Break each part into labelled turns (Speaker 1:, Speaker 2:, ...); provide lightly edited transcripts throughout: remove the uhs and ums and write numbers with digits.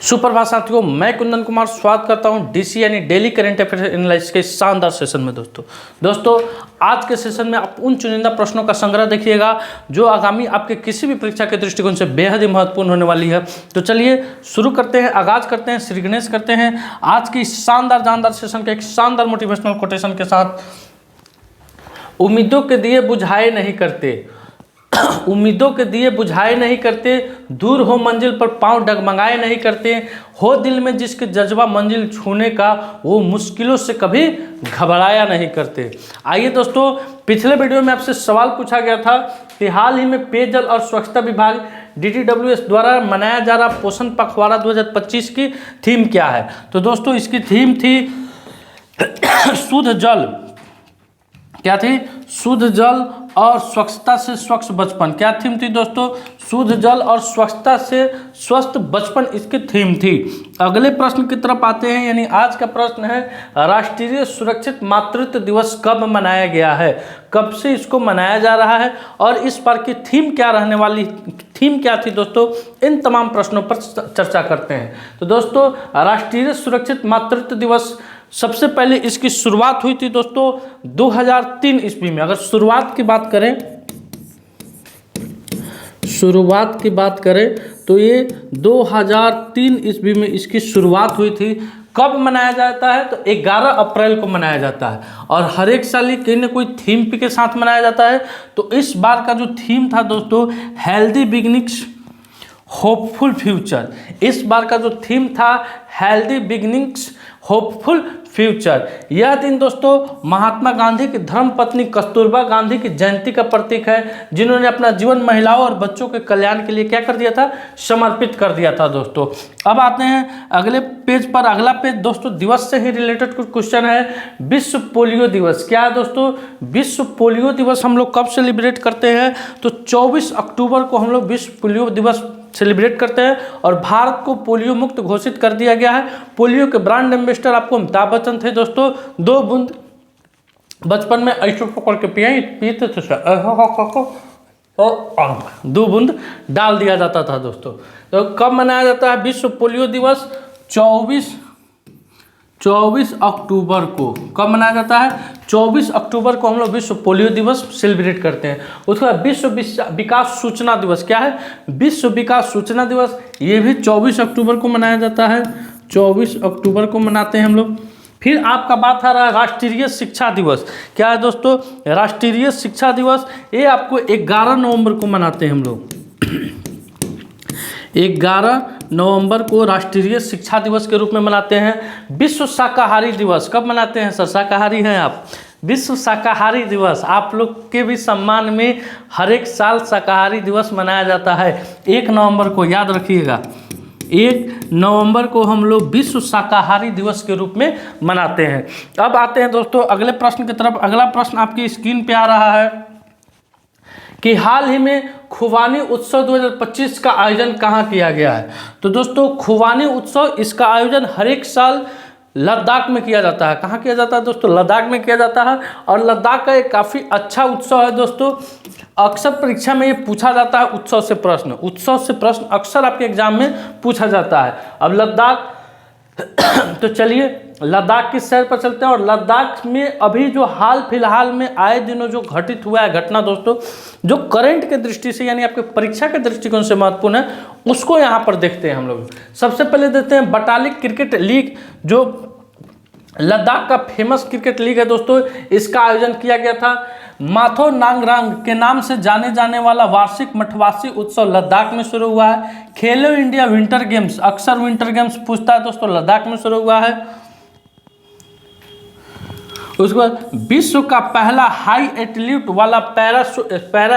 Speaker 1: सुप्रभात साथियों, मैं कुंदन कुमार स्वागत करता हूं डीसी यानी डेली करंट अफेयर एनालिसिस के शानदार सेशन में। दोस्तों आज के सेशन में आप उन चुनिंदा प्रश्नों का संग्रह देखिएगा जो आगामी आपके किसी भी परीक्षा के दृष्टिकोण से बेहद ही महत्वपूर्ण होने वाली है। तो चलिए शुरू करते हैं, आगाज करते हैं, श्री गणेश करते हैं आज की शानदार जानदार सेशन के एक शानदार मोटिवेशनल कोटेशन के साथ। उम्मीदों के दिए बुझाए नहीं करते, उम्मीदों के दिए बुझाए नहीं करते, दूर हो मंजिल पर पांव डगमगाए नहीं करते, हो दिल में जिसके जज्बा मंजिल छूने का वो मुश्किलों से कभी घबराया नहीं करते। आइए दोस्तों, पिछले वीडियो में आपसे सवाल पूछा गया था कि हाल ही में पेयजल और स्वच्छता विभाग DDWS द्वारा मनाया जा रहा पोषण पखवाड़ा 2025 की थीम क्या है। तो दोस्तों इसकी थीम थी शुद्ध जल। क्या थी? शुद्ध जल और स्वच्छता से स्वच्छ बचपन। क्या थीम थी दोस्तों? शुद्ध जल और स्वच्छता से स्वस्थ बचपन इसकी थीम थी। अगले प्रश्न की तरफ आते हैं, यानी आज का प्रश्न है राष्ट्रीय सुरक्षित मातृत्व दिवस कब मनाया गया है, कब से इसको मनाया जा रहा है और इस बार की थीम क्या रहने वाली, थीम क्या थी दोस्तों, इन तमाम प्रश्नों पर चर्चा करते हैं। तो दोस्तों राष्ट्रीय सुरक्षित मातृत्व दिवस सबसे पहले इसकी शुरुआत हुई थी दोस्तों 2003 ईस्वी में। अगर शुरुआत की बात करें तो ये 2003 ईस्वी में इसकी शुरुआत हुई थी। कब मनाया जाता है? तो 11 अप्रैल को मनाया जाता है और हर एक साल कहीं ना कोई थीम के साथ मनाया जाता है। तो इस बार का जो थीम था दोस्तों हेल्दी बिगिनिंग्स होपफुल फ्यूचर। इस बार का जो थीम था हेल्दी बिगिनिंग्स होपफुल फ्यूचर। यह दिन दोस्तों महात्मा गांधी की धर्मपत्नी कस्तूरबा गांधी की जयंती का प्रतीक है, जिन्होंने अपना जीवन महिलाओं और बच्चों के कल्याण के लिए क्या कर दिया था? समर्पित कर दिया था दोस्तों। अब आते हैं अगले पेज पर। अगला पेज दोस्तों दिवस से ही रिलेटेड कुछ क्वेश्चन है। विश्व पोलियो दिवस क्या है दोस्तों? विश्व पोलियो दिवस हम लोग कब सेलिब्रेट करते हैं? तो 24 अक्टूबर को हम लोग विश्व पोलियो दिवस सेलिब्रेट करते हैं और भारत को पोलियो मुक्त घोषित कर दिया गया है। पोलियो के ब्रांड एम्बेसडर आपको अमिताभ बच्चन थे दोस्तों। 2 बूंद बचपन में ऐसे पकड़ के पीते थे, 2 बूंद डाल दिया जाता था दोस्तों। तो कब मनाया जाता है विश्व पोलियो दिवस? 24 अक्टूबर को। कब मनाया जाता है? 24 अक्टूबर को हम लोग विश्व पोलियो दिवस सेलिब्रेट करते हैं। उसके बाद विश्व विकास सूचना दिवस क्या है? विश्व विकास सूचना दिवस ये भी 24 अक्टूबर को मनाया जाता है। 24 अक्टूबर को मनाते हैं हम लोग। फिर आपका बात आ रहा है राष्ट्रीय शिक्षा दिवस। क्या है दोस्तों? राष्ट्रीय शिक्षा दिवस ये आपको 11 नवंबर को मनाते हैं हम लोग। 11 नवंबर को राष्ट्रीय शिक्षा दिवस के रूप में मनाते हैं। विश्व शाकाहारी दिवस कब मनाते हैं सर? शाकाहारी हैं आप? विश्व शाकाहारी दिवस आप लोग के भी सम्मान में हर एक साल शाकाहारी दिवस मनाया जाता है। 1 नवंबर को, याद रखिएगा, 1 नवंबर को हम लोग विश्व शाकाहारी दिवस के रूप में मनाते हैं। अब आते हैं दोस्तों अगले प्रश्न की तरफ। अगला प्रश्न आपकी स्क्रीन पे आ रहा है कि हाल ही में खुबानी उत्सव 2025 का आयोजन कहाँ किया गया है। तो दोस्तों खुबानी उत्सव इसका आयोजन हर एक साल लद्दाख में किया जाता है। कहाँ किया जाता है दोस्तों? लद्दाख में किया जाता है और लद्दाख का एक काफ़ी अच्छा उत्सव है दोस्तों। अक्सर परीक्षा में ये पूछा जाता है उत्सव से प्रश्न अक्सर आपके एग्जाम में पूछा जाता है। अब लद्दाख तो चलिए लद्दाख की सैर पर चलते हैं और लद्दाख में अभी जो हाल फिलहाल में आए दिनों जो घटित हुआ है घटना दोस्तों, जो करंट के दृष्टि से यानी आपके परीक्षा के दृष्टिकोण से महत्वपूर्ण है, उसको यहाँ पर देखते हैं हम लोग। सबसे पहले देखते हैं बटालिक क्रिकेट लीग, जो लद्दाख का फेमस क्रिकेट लीग है दोस्तों। इसका आयोजन किया गया था। माथो नांगरांग के नाम से जाने जाने वाला वार्षिक मठवासी उत्सव लद्दाख में शुरू हुआ है। खेलो इंडिया विंटर गेम्स, अक्सर विंटर गेम्स पूछता है दोस्तों, लद्दाख में शुरू हुआ है। उसके बाद विश्व का पहला हाई एल्टीट्यूड वाला पैरा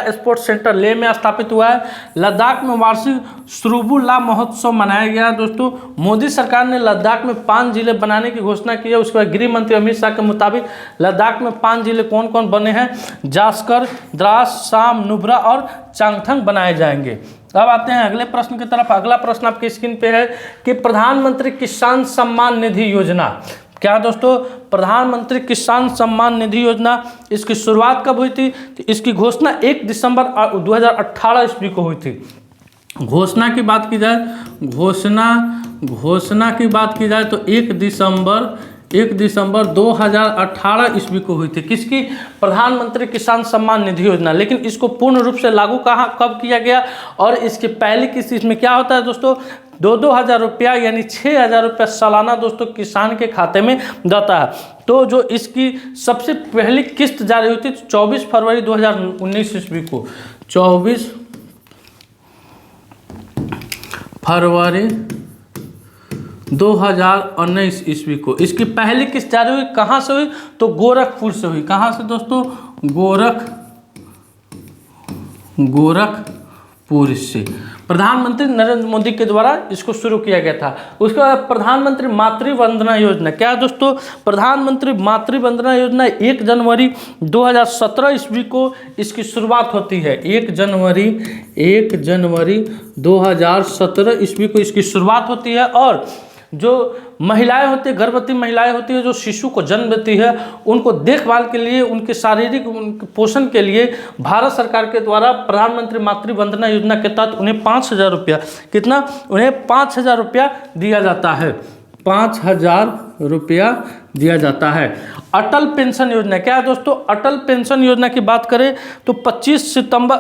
Speaker 1: स्पोर्ट्स सेंटर लेह में स्थापित हुआ है। लद्दाख में वार्षिक श्रुबुला महोत्सव मनाया गया है दोस्तों। मोदी सरकार ने लद्दाख में 5 जिले बनाने की घोषणा की है। उसके बाद गृह मंत्री अमित शाह के मुताबिक लद्दाख में 5 जिले कौन कौन बने हैं? जास्कर, द्रास, साम, नुब्रा और चांगथंग बनाए जाएंगे। अब आते हैं अगले प्रश्न की तरफ। अगला प्रश्न आपकी स्क्रीन पे है कि प्रधानमंत्री किसान सम्मान निधि योजना क्या दोस्तों? प्रधानमंत्री किसान सम्मान निधि योजना, इसकी शुरुआत कब हुई थी? तो इसकी घोषणा 1 दिसंबर 2018 ईस्वी को हुई थी। घोषणा की बात की जाए, घोषणा घोषणा की बात की जाए तो 1 दिसंबर 2018 ईस्वी को हुई थी। किसकी? प्रधानमंत्री किसान सम्मान निधि योजना। लेकिन इसको पूर्ण रूप से लागू कब किया गया और इसकी पहली किस्त इसमें क्या होता है दोस्तों? 2-2 हज़ार रुपया यानी 6,000 रुपया सालाना दोस्तों किसान के खाते में जाता है। तो जो इसकी सबसे पहली किस्त जारी हुई थी 24 फरवरी 2019 ईस्वी को, 24 फरवरी 2019 ईस्वी को इसकी पहली किस्त जारी हुई। कहाँ से हुई? तो गोरखपुर से हुई। कहाँ से दोस्तों? गोरखपुर से प्रधानमंत्री नरेंद्र मोदी के द्वारा इसको शुरू किया गया था। उसके बाद प्रधानमंत्री मातृ वंदना योजना। क्या है दोस्तों? प्रधानमंत्री मातृ वंदना योजना 1 जनवरी 2017 ईस्वी को इसकी शुरुआत होती है। 1 जनवरी 2017 ईस्वी को इसकी शुरुआत होती है। और जो महिलाएं होती है, गर्भवती महिलाएं होती है, जो शिशु को जन्म देती है, उनको देखभाल के लिए, उनके शारीरिक पोषण के लिए भारत सरकार के द्वारा प्रधानमंत्री मातृ वंदना योजना के तहत उन्हें 5,000 रुपया, कितना? उन्हें 5,000 रुपया दिया जाता है। 5,000 रुपया दिया जाता है। अटल पेंशन योजना। क्या है दोस्तों? अटल पेंशन योजना की बात करें तो 25 सितंबर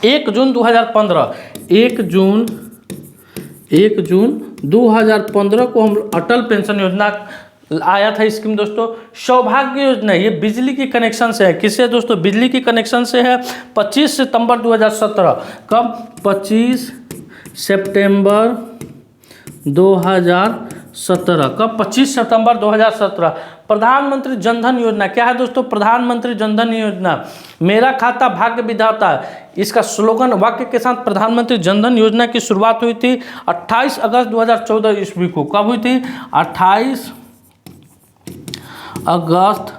Speaker 1: 1 जून 2015 1 जून 2015 को हम अटल पेंशन योजना आया था स्कीम दोस्तों। सौभाग्य योजना, ये बिजली की कनेक्शन से है। किससे दोस्तों? बिजली की कनेक्शन से है। 25 सितंबर 2017। कब? 25 सितंबर 2017। कब? 25 सितंबर 2017। प्रधानमंत्री जनधन योजना। क्या है दोस्तों? प्रधानमंत्री जनधन योजना, मेरा खाता भाग्य विधाता। इसका स्लोगन वाक्य के साथ प्रधानमंत्री जनधन योजना की शुरुआत हुई थी 28 अगस्त 2014 ईस्वी को। कब हुई थी? 28 अगस्त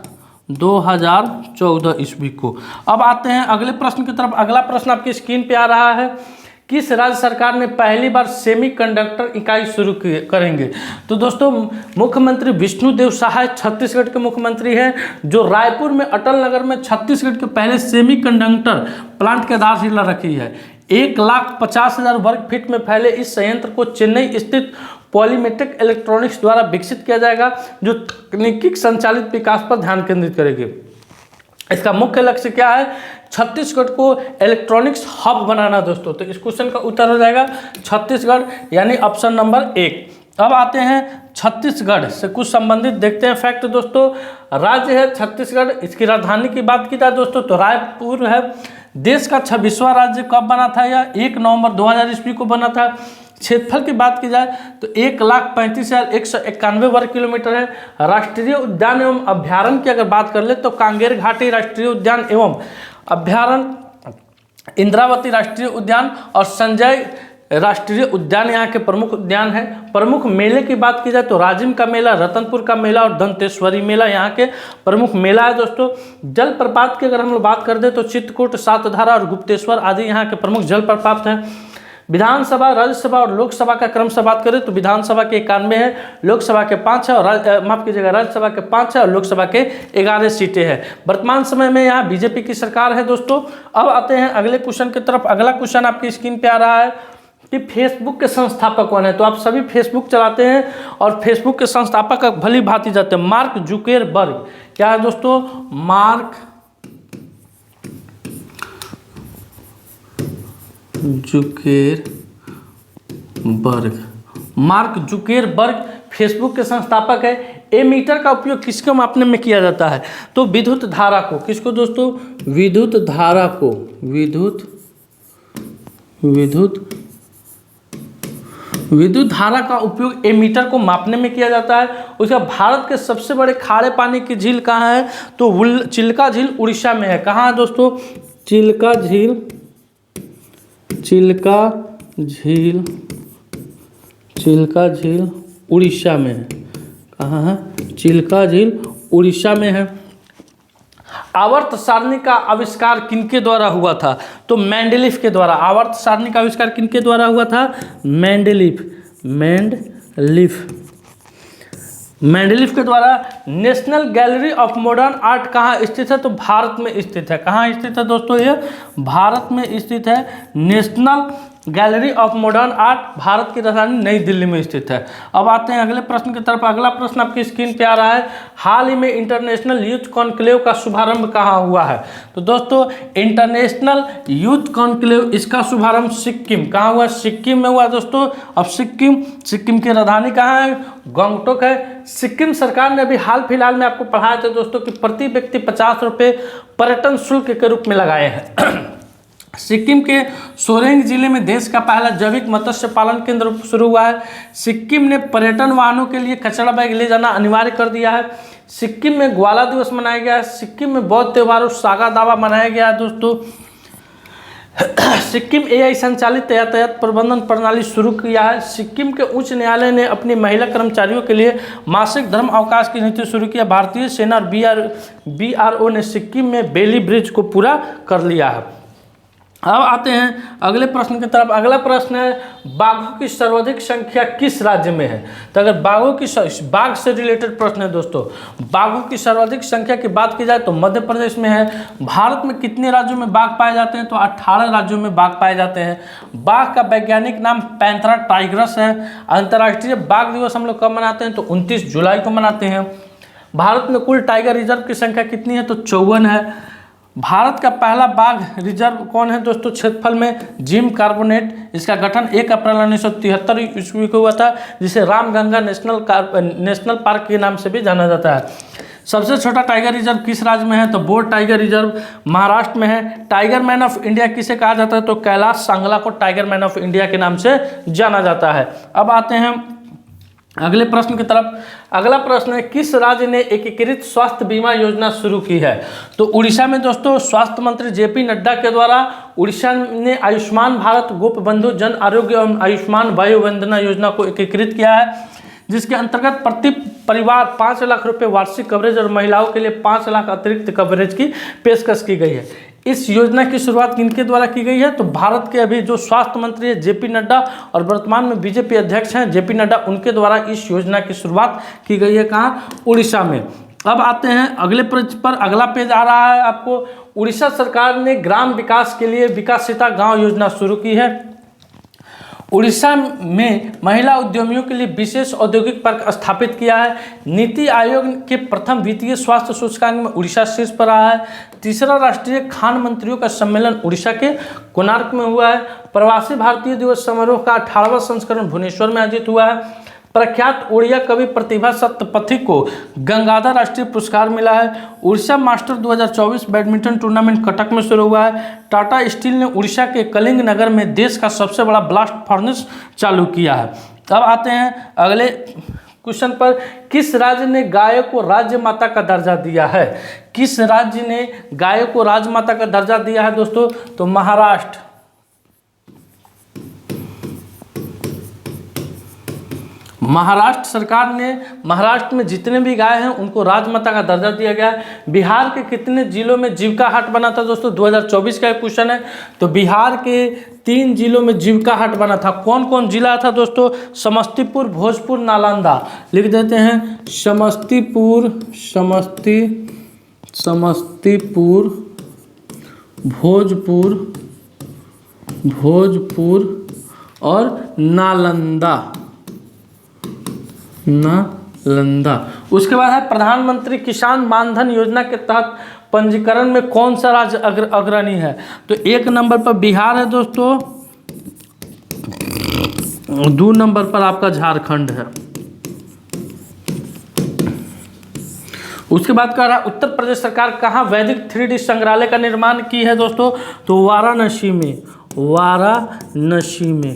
Speaker 1: 2014 ईस्वी को। अब आते हैं अगले प्रश्न की तरफ। अगला प्रश्न आपकी स्क्रीन पे आ रहा है। किस राज्य सरकार ने पहली बार सेमीकंडक्टर इकाई शुरू करेंगे? तो दोस्तों मुख्यमंत्री विष्णुदेव साय छत्तीसगढ़ के मुख्यमंत्री हैं, जो रायपुर में अटल नगर में छत्तीसगढ़ के पहले सेमीकंडक्टर प्लांट की आधारशिला रखी है। 1,50,000 वर्ग फीट में फैले इस संयंत्र को चेन्नई स्थित पॉलीमेट्रिक इलेक्ट्रॉनिक्स द्वारा विकसित किया जाएगा, जो तकनीकी संचालित विकास पर ध्यान केंद्रित करेगी। इसका मुख्य लक्ष्य क्या है? छत्तीसगढ़ को इलेक्ट्रॉनिक्स हब बनाना दोस्तों। तो इस क्वेश्चन का उत्तर हो जाएगा छत्तीसगढ़, यानी ऑप्शन नंबर 1। अब आते हैं छत्तीसगढ़ से कुछ संबंधित देखते हैं फैक्ट दोस्तों। राज्य है छत्तीसगढ़, इसकी राजधानी की बात की जाए दोस्तों तो रायपुर है। देश का 26वां राज्य कब बना था? यह 1 नवंबर 2000 ईस्वी को बना था। क्षेत्रफल की बात की जाए तो 1,35,191 वर्ग किलोमीटर है। राष्ट्रीय उद्यान एवं अभ्यारण्य की अगर बात कर ले तो कांगेर घाटी राष्ट्रीय उद्यान एवं अभ्यारण्य, इंद्रावती राष्ट्रीय उद्यान और संजय राष्ट्रीय उद्यान यहाँ के प्रमुख उद्यान है। प्रमुख मेले की बात की जाए तो राजिम का मेला, रतनपुर का मेला और दंतेश्वरी मेला यहाँ के प्रमुख मेला है दोस्तों। जलप्रपात की अगर हम लोग बात कर दे तो चित्रकूट, सातधारा और गुप्तेश्वर आदि यहाँ के प्रमुख जलप्रपात हैं। विधानसभा, राज्यसभा और लोकसभा का क्रम से बात करें तो विधानसभा के 91 है, लोकसभा के 5 है और माफ कीजिएगा राज्यसभा के 5 है और लोकसभा के 11 सीटें हैं। वर्तमान समय में यहाँ बीजेपी की सरकार है दोस्तों। अब आते हैं अगले क्वेश्चन की तरफ। अगला क्वेश्चन आपकी स्क्रीन पे आ रहा है कि फेसबुक के संस्थापक कौन है? तो आप सभी फेसबुक चलाते हैं और फेसबुक के संस्थापक भली भांति जाते हैं, मार्क जुकरबर्ग। क्या है दोस्तों? मार्क जुकरबर्ग फेसबुक के संस्थापक है। एमीटर का उपयोग किसके मापने में किया जाता है? तो विद्युत धारा को। किसको दोस्तों? विद्युत धारा को। विद्युत धारा का उपयोग एमीटर को मापने में किया जाता है। उसका भारत के सबसे बड़े खारे पानी की झील कहाँ है? तो चिल्का झील उड़ीसा में है। कहाँ है दोस्तों? चिल्का झील उड़ीसा में है। कहाँ है? चिल्का झील उड़ीसा में है। आवर्त सारणी का आविष्कार किनके द्वारा हुआ था? तो मेंडेलीफ के द्वारा। आवर्त सारणी का आविष्कार किनके द्वारा हुआ था? मेंडेलीफ के द्वारा। National gallery of modern art कहाँ स्थित है? तो भारत में स्थित है। कहाँ स्थित है दोस्तों? ये भारत में स्थित है। National gallery of modern art Bharat की राजधानी नई दिल्ली में स्थित है। अब आते हैं अगले प्रश्न की तरफ। अगला प्रश्न आपकी स्क्रीन पे आ रहा है, हाल ही में इंटरनेशनल यूथ कॉन्क्लेव का शुभारंभ कहाँ हुआ है? तो दोस्तों इंटरनेशनल यूथ कॉन्क्लेव, इसका शुभारंभ सिक्किम, कहाँ हुआ? सिक्किम में हुआ दोस्तों। अब सिक्किम की राजधानी कहाँ है? गंगटोक है। सिक्किम सरकार ने अभी हाल फिलहाल में आपको पढ़ाया था दोस्तों कि प्रति व्यक्ति 50 रुपये पर्यटन शुल्क के रूप में लगाए हैं। सिक्किम के सोरेंग जिले में देश का पहला जैविक मत्स्य पालन केंद्र शुरू हुआ है। सिक्किम ने पर्यटन वाहनों के लिए कचरा बैग ले जाना अनिवार्य कर दिया है। सिक्किम में ग्वाला दिवस मनाया गया है। सिक्किम में बौद्ध त्योहारों सागा दावा मनाया गया है दोस्तों। सिक्किम एआई संचालित यातायात प्रबंधन प्रणाली शुरू किया है। सिक्किम के उच्च न्यायालय ने अपनी महिला कर्मचारियों के लिए मासिक धर्म अवकाश की नीति शुरू किया। भारतीय सेना और बीआरओ ने सिक्किम में बेली ब्रिज को पूरा कर लिया है। अब आते हैं अगले प्रश्न की तरफ। अगला प्रश्न है, बाघों की सर्वाधिक संख्या किस राज्य में है? तो अगर बाघ से रिलेटेड प्रश्न है दोस्तों। बाघों की सर्वाधिक संख्या की बात की जाए तो मध्य प्रदेश में है। भारत में कितने राज्यों में बाघ पाए जाते हैं? तो 18 राज्यों में बाघ पाए जाते हैं। बाघ का वैज्ञानिक नाम पैंथेरा टाइग्रस है। अंतर्राष्ट्रीय बाघ दिवस हम लोग कब मनाते हैं? तो 29 जुलाई को मनाते हैं। भारत में कुल टाइगर रिजर्व की संख्या कितनी है? तो 54 है। भारत का पहला बाघ रिजर्व कौन है दोस्तों? क्षेत्रफल में जिम कार्बोनेट। इसका गठन 1 अप्रैल 1973 ईस्वी को हुआ था, जिसे रामगंगा नेशनल पार्क के नाम से भी जाना जाता है। सबसे छोटा टाइगर रिजर्व किस राज्य में है? तो बोर टाइगर रिजर्व महाराष्ट्र में है। टाइगर मैन ऑफ इंडिया किसे कहा जाता है? तो कैलाश सांगला को टाइगर मैन ऑफ इंडिया के नाम से जाना जाता है। अब आते हैं अगले प्रश्न की तरफ। अगला प्रश्न है, किस राज्य ने एकीकृत स्वास्थ्य बीमा योजना शुरू की है? तो उड़ीसा में दोस्तों स्वास्थ्य मंत्री जेपी नड्डा के द्वारा उड़ीसा ने आयुष्मान भारत, गोप बंधु जन आरोग्य एवं आयुष्मान वायु वंदना योजना को एकीकृत किया है, जिसके अंतर्गत प्रति परिवार 5 लाख रुपए वार्षिक कवरेज और महिलाओं के लिए 5 लाख अतिरिक्त कवरेज की पेशकश की गई है। इस योजना की शुरुआत किनके द्वारा की गई है? तो भारत के अभी जो स्वास्थ्य मंत्री है जेपी नड्डा और वर्तमान में बीजेपी अध्यक्ष हैं जेपी नड्डा, उनके द्वारा इस योजना की शुरुआत की गई है। कहाँ? उड़ीसा में। अब आते हैं अगले पेज पर। अगला पेज आ रहा है आपको, उड़ीसा सरकार ने ग्राम विकास के लिए विकासिता गाँव योजना शुरू की है। उड़ीसा में महिला उद्यमियों के लिए विशेष औद्योगिक पार्क स्थापित किया है। नीति आयोग के प्रथम वित्तीय स्वास्थ्य सूचकांक में उड़ीसा शीर्ष पर रहा है। तीसरा राष्ट्रीय खान मंत्रियों का सम्मेलन उड़ीसा के कोणार्क में हुआ है। प्रवासी भारतीय दिवस समारोह का 18वां संस्करण भुवनेश्वर में आयोजित हुआ है। प्रख्यात उड़िया कवि प्रतिभा सत्पथी को गंगाधर राष्ट्रीय पुरस्कार मिला है। Orissa master 2024 badminton tournament Cuttack में शुरू हुआ है। टाटा स्टील ने उड़ीसा के कलिंग नगर में देश का सबसे बड़ा ब्लास्ट फर्नेस चालू किया है। अब आते हैं अगले क्वेश्चन पर, किस राज्य ने गाय को राज्य माता का दर्जा दिया है? किस राज्य ने गाय को राजमाता का दर्जा दिया है दोस्तों? तो महाराष्ट्र। महाराष्ट्र सरकार ने महाराष्ट्र में जितने भी गाय हैं उनको राजमाता का दर्जा दिया गया है। बिहार के कितने जिलों में जीविका हाट बना था दोस्तों? 2024 का एक क्वेश्चन है। तो बिहार के 3 जिलों में जीविका हाट बना था। कौन कौन जिला था दोस्तों? समस्तीपुर, भोजपुर, नालंदा। लिख देते हैं समस्तीपुर, भोजपुर और नालंदा। उसके बाद है प्रधानमंत्री किसान मानधन योजना के तहत पंजीकरण में कौन सा राज्य अग्रणी है? तो 1 नंबर पर बिहार है दोस्तों, 2 नंबर पर आपका झारखंड है। उसके बाद कह रहा है उत्तर प्रदेश सरकार कहाँ वैदिक 3D संग्रहालय का निर्माण की है दोस्तों? तो वाराणसी में।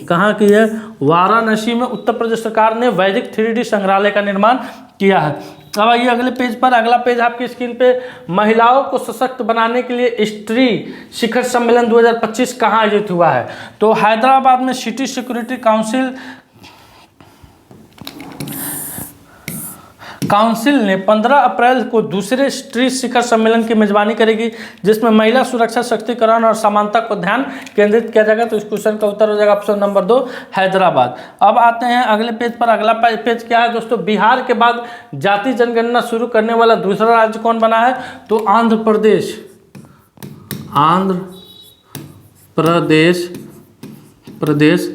Speaker 1: कहाँ की है? वाराणसी में उत्तर प्रदेश सरकार ने वैदिक 3D संग्रहालय का निर्माण किया है। अब आइए अगले पेज पर। अगला पेज आपकी स्क्रीन पे, महिलाओं को सशक्त बनाने के लिए स्त्री शिखर सम्मेलन 2025 कहाँ आयोजित हुआ है? तो हैदराबाद में सिटी सिक्योरिटी काउंसिल ने 15 अप्रैल को दूसरे स्त्री शिखर सम्मेलन की मेजबानी करेगी, जिसमें महिला सुरक्षा, सशक्तिकरण और समानता को ध्यान केंद्रित किया जाएगा। तो इस क्वेश्चन का उत्तर हो जाएगा ऑप्शन नंबर 2 हैदराबाद। अब आते हैं अगले पेज पर। अगला पेज क्या है दोस्तों? बिहार के बाद जाति जनगणना शुरू करने वाला दूसरा राज्य कौन बना है? तो आंध्र प्रदेश प्रदेश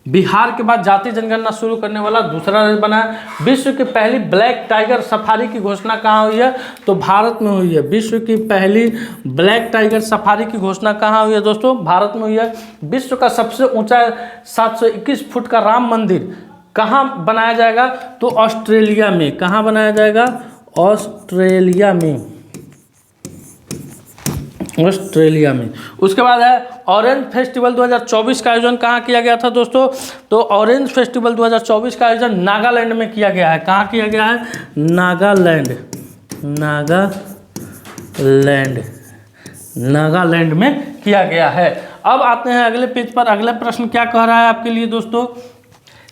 Speaker 1: बिहार के बाद जाति जनगणना शुरू करने वाला दूसरा राज्य बना है। विश्व की पहली ब्लैक टाइगर सफारी की घोषणा कहाँ हुई है? तो भारत में हुई है। विश्व की पहली ब्लैक टाइगर सफारी की घोषणा कहाँ हुई है दोस्तों? भारत में हुई है। विश्व का सबसे ऊंचा 721 फुट का राम मंदिर कहाँ बनाया जाएगा? तो ऑस्ट्रेलिया में। कहाँ बनाया जाएगा? ऑस्ट्रेलिया में। ऑस्ट्रेलिया में। उसके बाद है ऑरेंज फेस्टिवल 2024 का आयोजन कहाँ किया गया था दोस्तों? तो ऑरेंज फेस्टिवल 2024 का आयोजन नागालैंड में किया गया है। कहाँ किया गया है? नागालैंड। नागालैंड में किया गया है। अब आते हैं अगले पेज पर। अगला प्रश्न क्या कह रहा है आपके लिए दोस्तों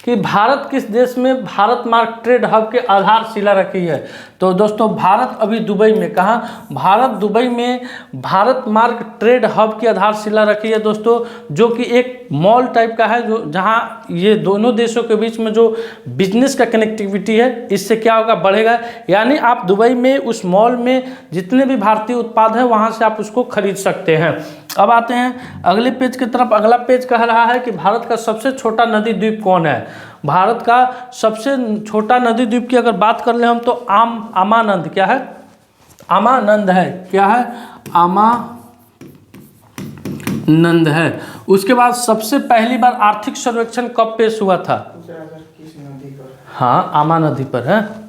Speaker 1: कि भारत किस देश में भारत मार्ग ट्रेड हब के आधारशिला रखी है? तो दोस्तों भारत अभी दुबई में। कहाँ? भारत दुबई में भारत मार्ग ट्रेड हब की आधारशिला रखी है दोस्तों, जो कि एक मॉल टाइप का है, जो जहाँ ये दोनों देशों के बीच में जो बिजनेस का कनेक्टिविटी है, इससे क्या होगा? बढ़ेगा। यानी आप दुबई में उस मॉल में जितने भी भारतीय उत्पाद हैं वहाँ से आप उसको खरीद सकते हैं। अब आते हैं अगले पेज की तरफ। अगला पेज कह रहा है कि भारत का सबसे छोटा नदी द्वीप कौन है? भारत का सबसे छोटा नदी द्वीप की अगर बात कर ले हम तो आमानंद। क्या है? आमानंद है। क्या है? आमानंद है। उसके बाद सबसे पहली बार आर्थिक सर्वेक्षण कब पेश हुआ था? हाँ, आमा नदी पर है।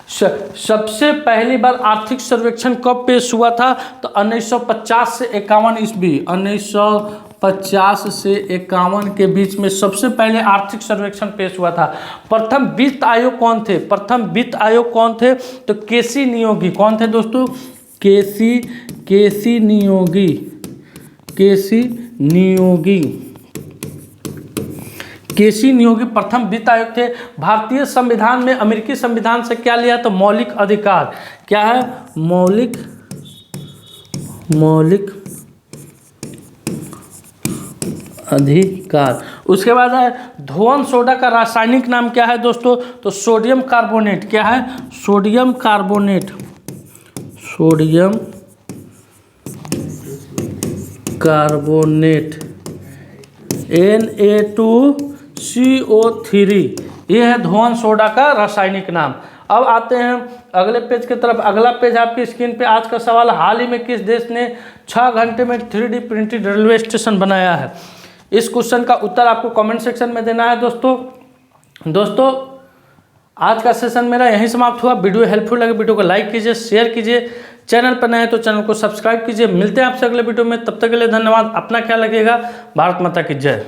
Speaker 1: सबसे पहली बार आर्थिक सर्वेक्षण कब पेश हुआ था? तो 1950 से 51 ईस्वी। 1950 से 51 के बीच में सबसे पहले आर्थिक सर्वेक्षण पेश हुआ था। प्रथम वित्त आयोग कौन थे? प्रथम वित्त आयोग कौन थे? तो केसी नियोगी। कौन थे दोस्तों? केसी नियोगी प्रथम वित्त आयोग थे। भारतीय संविधान में अमेरिकी संविधान से क्या लिया? तो मौलिक अधिकार। क्या है? मौलिक अधिकार। उसके बाद है धोवन सोडा का रासायनिक नाम क्या है दोस्तों? तो सोडियम कार्बोनेट। क्या है? Sodium carbonate. Na2CO3। ये है धोवन सोडा का रासायनिक नाम। अब आते हैं अगले पेज की तरफ। अगला पेज आपकी स्क्रीन पे। आज का सवाल, हाल ही में किस देश ने 6 घंटे में 3D प्रिंटेड रेलवे स्टेशन बनाया है? इस क्वेश्चन का उत्तर आपको कमेंट सेक्शन में देना है दोस्तों आज का सेशन मेरा यहीं समाप्त हुआ। वीडियो हेल्पफुल लगे वीडियो को लाइक कीजिए, शेयर कीजिए। चैनल पर नए हैं तो चैनल को सब्सक्राइब कीजिए। मिलते हैं आपसे अगले वीडियो में। तब तक के लिए धन्यवाद। अपना ख्याल रखिएगा। भारत माता की जय।